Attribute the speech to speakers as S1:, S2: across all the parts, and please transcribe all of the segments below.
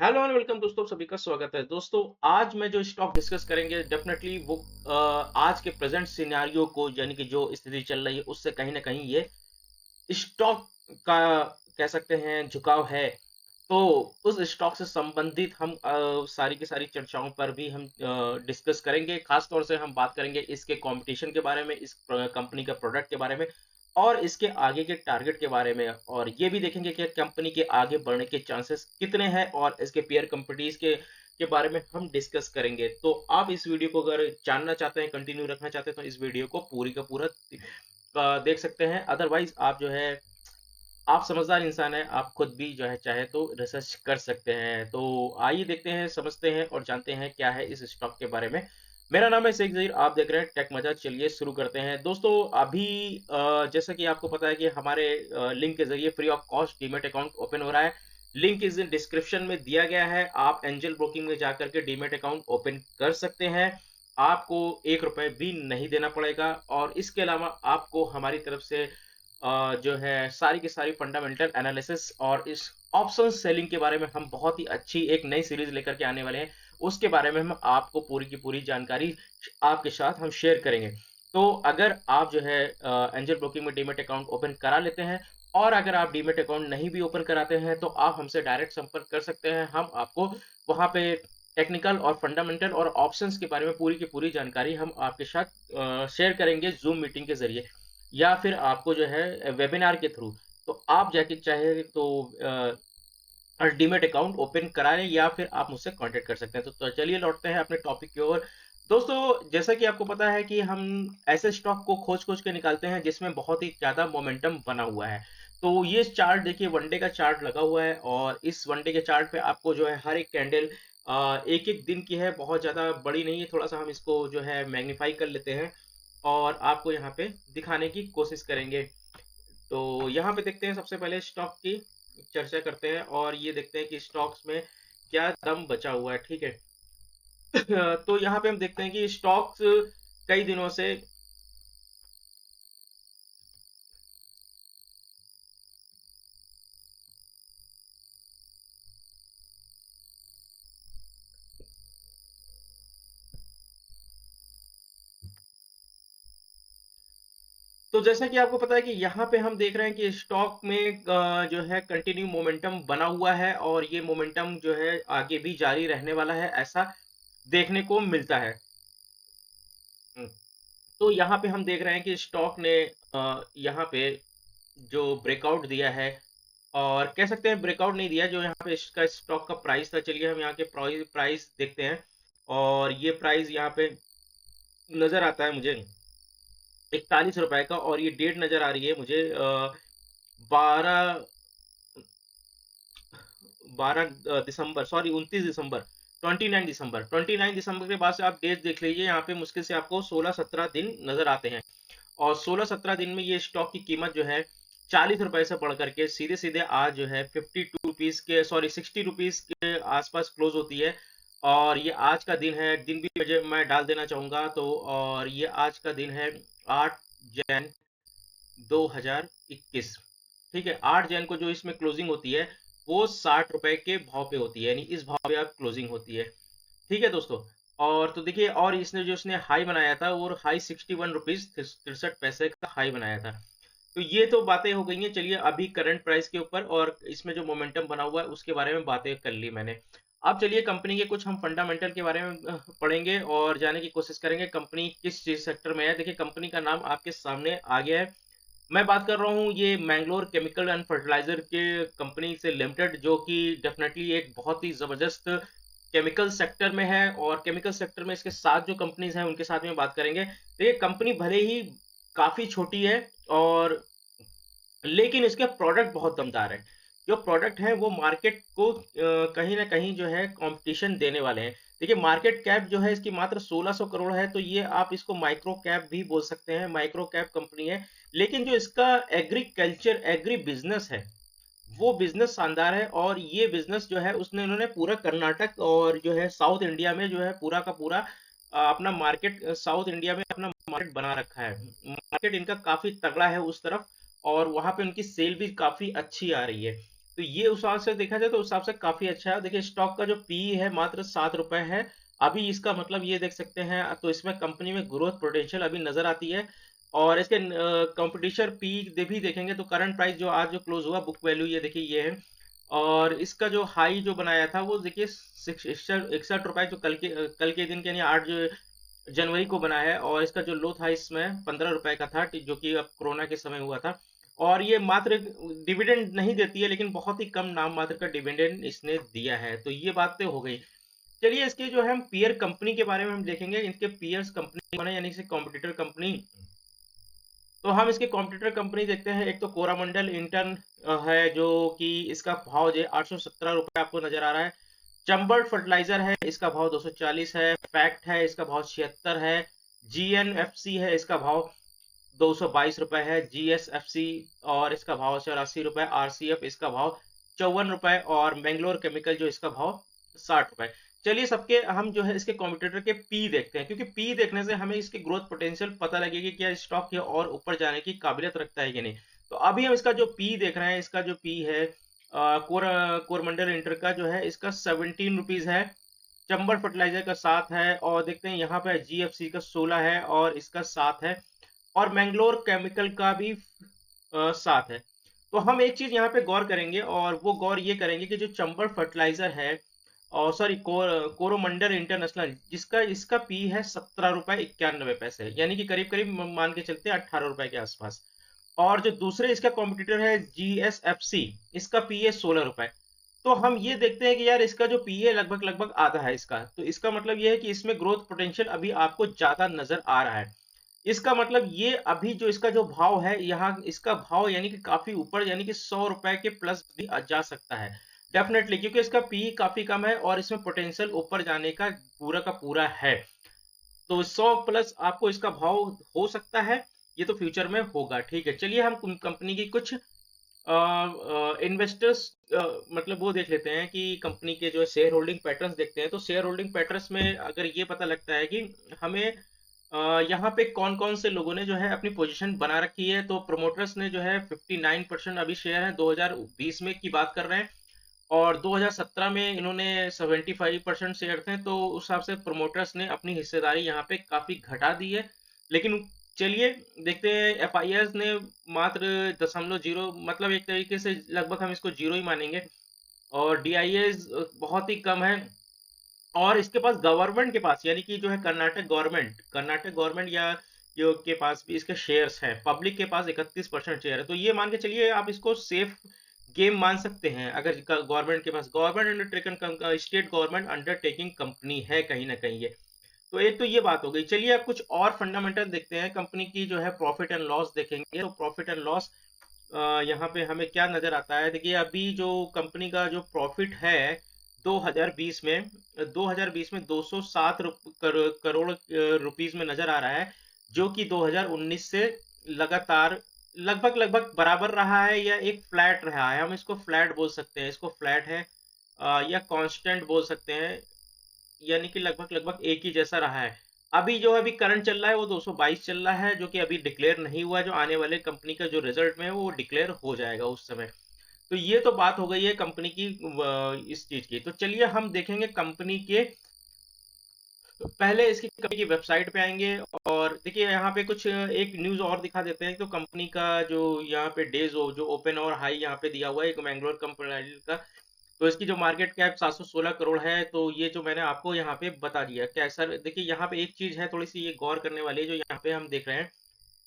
S1: Hello and welcome दोस्तों, सभी का स्वागत है। दोस्तों, आज मैं जो स्टॉक डिस्कस करेंगे डेफिनेटली वो आज के प्रेजेंट सिनेरियो को, यानी कि जो स्थिति चल रही है उससे कहीं ना कहीं ये स्टॉक का कह सकते हैं झुकाव है। तो उस स्टॉक से संबंधित हम सारी की सारी चर्चाओं पर भी हम डिस्कस करेंगे। खास तौर से हम बात करेंगे इसके कंपटीशन के बारे में, इस कंपनी का प्रोडक्ट के बारे में और इसके आगे के टारगेट के बारे में, और ये भी देखेंगे कि कंपनी के आगे बढ़ने के चांसेस कितने हैं और इसके पेयर कंपनीज के बारे में हम डिस्कस करेंगे। तो आप इस वीडियो को अगर जानना चाहते हैं, कंटिन्यू रखना चाहते हैं, तो इस वीडियो को पूरी का पूरा देख सकते हैं। अदरवाइज आप जो है, आप समझदार इंसान हैं, आप खुद भी जो है चाहे तो रिसर्च कर सकते हैं। तो आइए देखते हैं, समझते हैं और जानते हैं क्या है इस स्टॉक के बारे में। मेरा नाम है शेख जहीर, आप देख रहे हैं टेक मजा। चलिए शुरू करते हैं। दोस्तों, अभी जैसा कि आपको पता है कि हमारे लिंक के जरिए free of cost demat account open हो रहा है। लिंक इस डिस्क्रिप्शन में दिया गया है। आप एंजल ब्रोकिंग में जाकर के डीमेट अकाउंट ओपन कर सकते हैं। आपको 1 रुपए भी नहीं देना पड़ेगा और इसके अलावा आपको हमारी तरफ से जो है सारी की सारी फंडामेंटल एनालिसिस और इस ऑप्शन सेलिंग के बारे में हम बहुत ही अच्छी एक नई सीरीज लेकर के आने वाले हैं। उसके बारे में हम आपको पूरी की पूरी जानकारी आपके साथ हम शेयर करेंगे। तो अगर आप जो है एंजल ब्रोकिंग में डीमेट अकाउंट ओपन करा लेते हैं और अगर आप डीमेट अकाउंट नहीं भी ओपन कराते हैं तो आप हमसे डायरेक्ट संपर्क कर सकते हैं। हम आपको वहां पे टेक्निकल और फंडामेंटल और ऑप्शंस के बारे में पूरी की पूरी जानकारी हम आपके साथ शेयर करेंगे जूम मीटिंग के जरिए, या फिर आपको जो है वेबिनार के थ्रू। तो आप जाके चाहे तो डीमेट अकाउंट ओपन करा लें या फिर आप मुझसे कांटेक्ट कर सकते हैं। तो चलिए लौटते हैं अपने टॉपिक की ओर। दोस्तों, जैसा कि आपको पता है कि हम ऐसे स्टॉक को खोज खोज के निकालते हैं जिसमें बहुत ही ज्यादा मोमेंटम बना हुआ है। तो ये चार्ट देखिए, वनडे का चार्ट लगा हुआ है और इस वनडे के चार्ट पे आपको जो है हर एक कैंडल एक एक दिन की है, बहुत ज्यादा बड़ी नहीं है। थोड़ा सा हम इसको जो है मैग्नीफाई कर लेते हैं और आपको यहाँ पे दिखाने की कोशिश करेंगे। तो यहाँ पे देखते हैं, सबसे पहले स्टॉक की चर्चा करते हैं और ये देखते हैं कि स्टॉक्स में क्या दम बचा हुआ है। ठीक है। तो यहाँ पे हम देखते हैं कि स्टॉक्स कई दिनों से, तो जैसा कि आपको पता है कि यहाँ पे हम देख रहे हैं कि स्टॉक में जो है कंटिन्यू मोमेंटम बना हुआ है और ये मोमेंटम जो है आगे भी जारी रहने वाला है, ऐसा देखने को मिलता है। हम्म, तो यहाँ पे हम देख रहे हैं कि स्टॉक ने यहाँ पे जो ब्रेकआउट दिया है, और कह सकते हैं ब्रेकआउट नहीं दिया, जो यहाँ पे इसका स्टॉक का प्राइस था। चलिए हम यहाँ के प्राइस प्राइस देखते हैं और ये प्राइस यहाँ पे नजर आता है मुझे 41 रुपए का, और ये डेट नजर आ रही है मुझे 12 दिसंबर, सॉरी 29 दिसंबर, 29 दिसंबर के बाद से आप डेट देख लीजिए। यहाँ पे मुश्किल से आपको 16-17 दिन नजर आते हैं और 16-17 दिन में ये स्टॉक की कीमत जो है 40 रुपए से बढ़ करके सीधे सीधे आज जो है 52 रुपीज के, सॉरी 60 रुपीज के आसपास क्लोज होती है। और ये आज का दिन है, दिन भी मुझे मैं डाल देना चाहूंगा तो, और ये आज का दिन है 8 जैन 2021। ठीक है, 8 जैन को जो इसमें क्लोजिंग होती है वो 60 रुपए के भाव पे होती है, यानी इस भाव पे आप क्लोजिंग होती है। ठीक है दोस्तों। और तो देखिए, और इसने जो इसने हाई बनाया था वो हाई 61 रुपीज 63 पैसे का हाई बनाया था। तो ये तो बातें हो गई हैं। चलिए अभी करंट प्राइस के ऊपर और इसमें जो मोमेंटम बना हुआ है उसके बारे में बातें कर ली मैंने। अब चलिए कंपनी के कुछ हम फंडामेंटल के बारे में पढ़ेंगे और जाने की कोशिश करेंगे कंपनी किस चीज सेक्टर में है। देखिए, कंपनी का नाम आपके सामने आ गया है। मैं बात कर रहा हूँ ये मैंगलोर केमिकल एंड फर्टिलाइजर के कंपनी से लिमिटेड, जो कि डेफिनेटली एक बहुत ही जबरदस्त केमिकल सेक्टर में है। और केमिकल सेक्टर में इसके साथ जो कंपनीज हैं उनके साथ में बात करेंगे। तो ये कंपनी भले ही काफी छोटी है, और लेकिन इसके प्रोडक्ट बहुत दमदार है। जो प्रोडक्ट है वो मार्केट को कहीं ना कहीं जो है कंपटीशन देने वाले हैं। देखिए, मार्केट कैप जो है इसकी मात्र 1600 करोड़ है, तो ये आप इसको माइक्रो कैप भी बोल सकते हैं, माइक्रो कैप कंपनी है। लेकिन जो इसका एग्रीकल्चर एग्री बिजनेस है वो बिजनेस शानदार है। और ये बिजनेस जो है उसने इन्होंने पूरा कर्नाटक और जो है साउथ इंडिया में जो है पूरा का पूरा अपना मार्केट, साउथ इंडिया में अपना मार्केट बना रखा है। मार्केट इनका काफी तगड़ा है उस तरफ, और वहां पे उनकी सेल भी काफी अच्छी आ रही है। तो ये उस हिसाब से देखा जाए तो उस हिसाब से काफी अच्छा है। देखिए स्टॉक का जो पी है मात्र 7 रुपए है अभी, इसका मतलब ये देख सकते हैं। तो इसमें कंपनी में ग्रोथ पोटेंशियल अभी नजर आती है। और इसके कंपटीशन पी भी देखेंगे तो करंट प्राइस जो आज जो क्लोज हुआ बुक वैल्यू ये देखिए ये है। और इसका जो हाई जो बनाया था वो देखिए 61 रुपए जो कल के दिन के यानी 8 जनवरी को बना है। और इसका जो लो था इसमें 15 रुपए का था जो कि अब कोरोना के समय हुआ था। और ये मात्र डिविडेंड नहीं देती है लेकिन बहुत ही कम नाम मात्र का डिविडेंड इसने दिया है। तो ये बात तो हो गई। चलिए इसके जो है हम पीयर कंपनी के बारे में हम देखेंगे, इनके पीयर्स कंपनी बने यानी कॉम्पिटिटर कंपनी। तो हम इसके कॉम्पिटिटर कंपनी देखते हैं। एक तो कोरामंडल इंटर्न है जो कि इसका भाव जो 817 रुपए आपको नजर आ रहा है। चंबल फर्टिलाइजर है, इसका भाव 240 है। फैक्ट है, इसका भाव 76 है। जीएनएफसी है, इसका भाव 222 रुपए है। जीएसएफसी और इसका भाव 84 रुपए। आरसीएफ इसका भाव 54 रुपए। और मैंगलोर केमिकल जो इसका भाव 60 रुपए। चलिए सबके हम जो है इसके कॉम्पिटिटर के पी देखते हैं, क्योंकि पी देखने से हमें इसके ग्रोथ पोटेंशियल पता लगेगी क्या स्टॉक ये और ऊपर जाने की काबिलियत रखता है कि नहीं। तो अभी हम इसका जो पी देख रहे हैं, इसका जो पी है कोरमंडल इंटर का जो है इसका 17 रुपीज है। चंबल फर्टिलाइजर का 7 है। और देखते हैं यहाँ पे जीएफसी का 16 है और इसका 7 है। और मैंगलोर केमिकल का भी 7 है। तो हम एक चीज यहाँ पे गौर करेंगे और वो गौर ये करेंगे कि जो चंबल फर्टिलाइजर है और सॉरी कोरोमंडल इंटरनेशनल जिसका इसका पी है 17 रुपए 91 पैसे, यानी कि करीब करीब मान के चलते हैं 18 रुपए के आसपास। और जो दूसरे इसका कॉम्पिटिटर है जीएसएफसी, इसका पी है 16 रुपए। तो हम ये देखते हैं कि यार इसका जो पी है लगभग लगभग आधा है इसका। तो इसका मतलब ये है कि इसमें ग्रोथ पोटेंशियल अभी आपको ज्यादा नजर आ रहा है। इसका मतलब ये अभी जो इसका जो भाव है यहाँ इसका भाव यानी कि काफी ऊपर यानी कि 100 रुपए के प्लस भी जा सकता है डेफिनेटली, क्योंकि इसका पी काफी कम है और इसमें पोटेंशियल ऊपर जाने का पूरा है। तो 100 प्लस आपको इसका भाव हो सकता है, ये तो फ्यूचर में होगा। ठीक है, चलिए हम कंपनी की कुछ इन्वेस्टर्स मतलब वो देख लेते हैं कि कंपनी के जो शेयर होल्डिंग पैटर्न्स देखते हैं। तो शेयर होल्डिंग पैटर्न्स में अगर ये पता लगता है कि हमें यहाँ पे कौन कौन से लोगों ने जो है अपनी पोजीशन बना रखी है। तो प्रोमोटर्स ने जो है 59% अभी शेयर है, 2020 में की बात कर रहे हैं। और 2017 में इन्होंने 75% शेयर थे। तो उस हिसाब से प्रोमोटर्स ने अपनी हिस्सेदारी यहाँ पे काफी घटा दी है। लेकिन चलिए देखते हैं एफआईआर ने मात्र 0.0 मतलब एक तरीके से लगभग हम इसको जीरो ही मानेंगे। और डीआईएस बहुत ही कम है। और इसके पास गवर्नमेंट के पास यानी कि जो है कर्नाटक गवर्नमेंट या जो के पास भी इसके शेयर्स हैं। पब्लिक के पास 31% शेयर है। तो ये मान के चलिए आप इसको सेफ गेम मान सकते हैं। अगर गवर्नमेंट के पास government undertaken state government undertaking company है कहीं ना कहीं ये। तो एक तो ये बात हो गई। चलिए अब कुछ और फंडामेंटल देखते हैं कंपनी की जो है प्रॉफिट एंड लॉस देखेंगे। तो प्रॉफिट एंड लॉस यहाँ पे हमें क्या नजर आता है, देखिए अभी जो कंपनी का जो प्रॉफिट है 2020 में 207 करोड़ रुपीस में नजर आ रहा है, जो कि 2019 से लगातार लगभग लगभग बराबर रहा है या एक फ्लैट रहा है। हम इसको फ्लैट बोल सकते हैं, इसको फ्लैट है या कांस्टेंट बोल सकते हैं, यानी कि लगभग लगभग एक ही जैसा रहा है। अभी जो अभी करंट चल रहा है वो 222 चल रहा है, जो कि अभी डिक्लेयर नहीं हुआ। जो आने वाले कंपनी का जो रिजल्ट में है वो डिक्लेयर हो जाएगा उस समय। तो ये तो बात हो गई है कंपनी की इस चीज की। तो चलिए हम देखेंगे कंपनी के, तो पहले इसकी कंपनी की वेबसाइट पे आएंगे। और देखिए यहाँ पे कुछ एक न्यूज और दिखा देते हैं। तो कंपनी का जो यहाँ पे डेज जो ओपन और हाई यहाँ पे दिया हुआ है एक मैंगलोर कंपनी का। तो इसकी जो मार्केट कैप 716 करोड़ है। तो ये जो मैंने आपको यहाँ पे बता दिया क्या सर। देखिए यहाँ पे एक चीज है थोड़ी सी ये गौर करने वाली है, जो यहाँ पे हम देख रहे हैं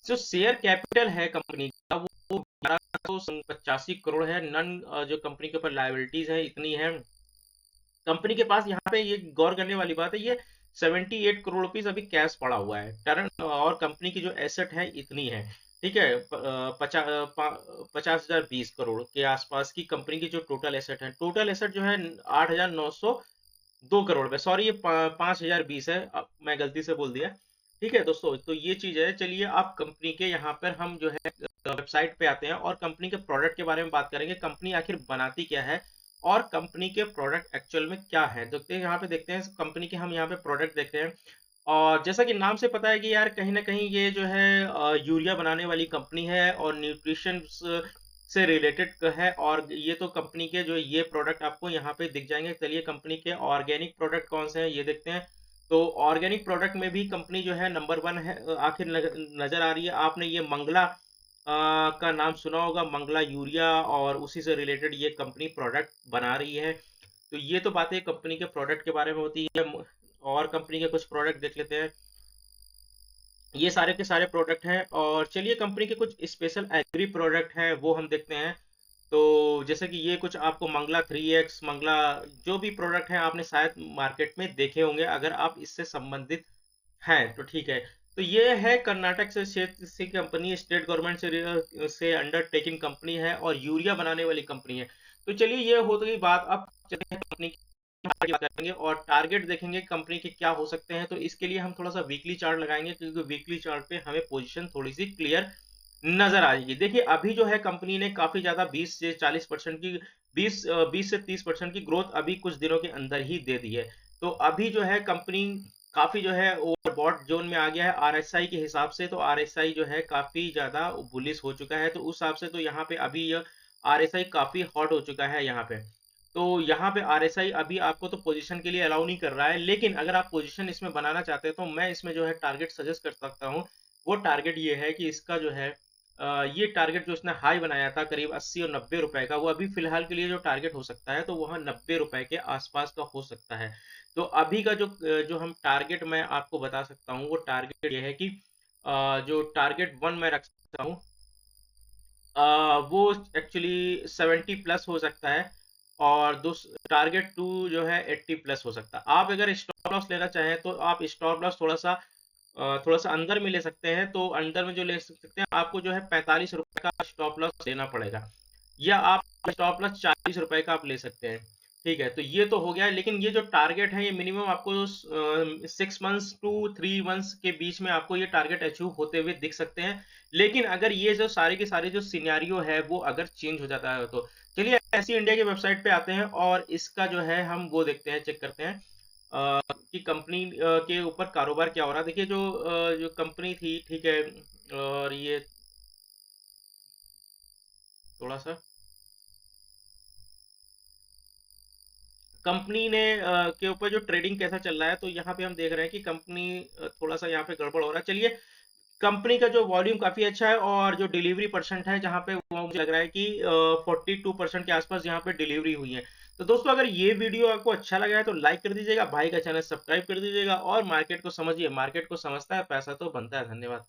S1: जो शेयर कैपिटल है कंपनी का वो 1285 करोड़ है। नन जो कंपनी के ऊपर लाइबिलिटीज है इतनी है कंपनी के पास। यहाँ पे ये गौर करने वाली बात है, ये 78 करोड़ रुपीस अभी कैश पड़ा हुआ है टर्न। और कंपनी की जो एसेट है इतनी है, ठीक है, 50,020 करोड़ के आसपास की कंपनी की जो टोटल एसेट है। टोटल एसेट जो है 8,902 करोड़ में, सॉरी ये 5,020 है, मैं गलती से बोल दिया। ठीक है दोस्तों, तो ये चीज है। चलिए आप कंपनी के यहाँ पर हम जो है वेबसाइट पे आते हैं और कंपनी के प्रोडक्ट के बारे में बात करेंगे। कंपनी आखिर बनाती क्या है और कंपनी के प्रोडक्ट एक्चुअल में क्या है। देखते हैं यहाँ पे, देखते हैं कंपनी के हम यहाँ पे प्रोडक्ट देखते हैं। और जैसा कि नाम से पता है कि यार कहीं ना कहीं ये जो है यूरिया बनाने वाली कंपनी है और न्यूट्रिशन से रिलेटेड है। और ये तो कंपनी के जो ये प्रोडक्ट आपको यहाँ पे दिख जाएंगे। चलिए कंपनी के ऑर्गेनिक प्रोडक्ट कौन से हैं ये देखते हैं। तो ऑर्गेनिक प्रोडक्ट में भी कंपनी जो है नंबर 1 है, आखिर नजर आ रही है। आपने ये मंगला का नाम सुना होगा, मंगला यूरिया, और उसी से रिलेटेड ये कंपनी प्रोडक्ट बना रही है। तो ये तो बातें कंपनी के प्रोडक्ट के बारे में होती है। और कंपनी के कुछ प्रोडक्ट देख लेते हैं। ये सारे के सारे प्रोडक्ट हैं। और चलिए कंपनी के कुछ स्पेशल एग्री प्रोडक्ट हैं वो हम देखते हैं। तो जैसे कि ये कुछ आपको मंगला 3X, मंगला, जो भी प्रोडक्ट हैं आपने शायद मार्केट में देखे होंगे। अगर आप इससे संबंधित हैं तो ठीक है। तो ये है कर्नाटक से क्षेत्र से कंपनी, स्टेट गवर्नमेंट से अंडरटेकिंग कंपनी है और यूरिया बनाने वाली कंपनी है। तो चलिए ये हो गई बात। अब चलिए कंपनी की बात करेंगे और टारगेट देखेंगे कंपनी के क्या हो सकते हैं। तो इसके लिए हम थोड़ा सा वीकली चार्ट लगाएंगे, क्योंकि वीकली चार्ट पे हमें पोजीशन थोड़ी सी क्लियर नजर आएगी। देखिए अभी जो है कंपनी ने काफी ज्यादा 20 से 40% की 20 से 30% की ग्रोथ अभी कुछ दिनों के अंदर ही दे दी है। तो अभी जो है कंपनी काफी जो है ओवरबॉट जोन में आ गया है आरएसआई के हिसाब से। तो आरएसआई जो है काफी ज्यादा बुलिश हो चुका है। तो उस हिसाब से तो यहाँ पे अभी यह आरएसआई काफी हॉट हो चुका है यहाँ पे। तो यहाँ पे आरएसआई अभी आपको तो पोजीशन के लिए अलाउ नहीं कर रहा है, लेकिन अगर आप पोजीशन इसमें बनाना चाहते हैं तो मैं इसमें जो है टारगेट सजेस्ट कर सकता हूँ। वो टारगेट ये है कि इसका जो है ये टारगेट जो इसने हाई बनाया था करीब 80 और 90 रुपए का, वो अभी फिलहाल के लिए जो टारगेट हो सकता है तो वह 90 रुपए के आसपास का हो सकता है। तो अभी का जो हम टारगेट मैं आपको बता सकता हूँ, वो टारगेट ये है कि जो टारगेट 1 मैं रख सकता हूँ, वो एक्चुअली 70 प्लस हो सकता है। और टारगेट 2 जो है 80 प्लस हो सकता है। आप अगर स्टॉप लॉस लेना चाहें तो आप स्टॉप लॉस थोड़ा सा अंदर में ले सकते हैं। तो अंदर में जो ले सकते हैं, आपको जो है 45 रुपए का स्टॉप लॉस लेना पड़ेगा, या आप स्टॉप लॉस 40 रुपए का आप ले सकते हैं। ठीक है, तो ये तो हो गया। लेकिन ये जो टारगेट है ये मिनिमम आपको 6 मंथ्स टू 3 मंथ्स के बीच में आपको ये टारगेट अचीव होते हुए दिख सकते हैं। लेकिन अगर ये जो सारे के सारे जो सिनेरियो है वो अगर चेंज हो जाता है तो चलिए ऐसी इंडिया की वेबसाइट पे आते हैं और इसका जो है हम वो देखते हैं, चेक करते हैं कि कंपनी के ऊपर कारोबार क्या हो रहा है। देखिए जो कंपनी थी, ठीक है, और ये थोड़ा सा कंपनी ने के ऊपर जो ट्रेडिंग कैसा चल रहा है, तो यहाँ पे हम देख रहे हैं कि कंपनी थोड़ा सा यहाँ पे गड़बड़ हो रहा है। चलिए कंपनी का जो वॉल्यूम काफी अच्छा है और जो डिलीवरी परसेंट है जहाँ पे वो मुझे लग रहा है कि 42% के आसपास यहाँ पे डिलीवरी हुई है। तो दोस्तों अगर ये वीडियो आपको अच्छा लगा है तो लाइक कर दीजिएगा, भाई का चैनल सब्सक्राइब कर दीजिएगा और मार्केट को समझिए, मार्केट को समझता है पैसा तो बनता है। धन्यवाद।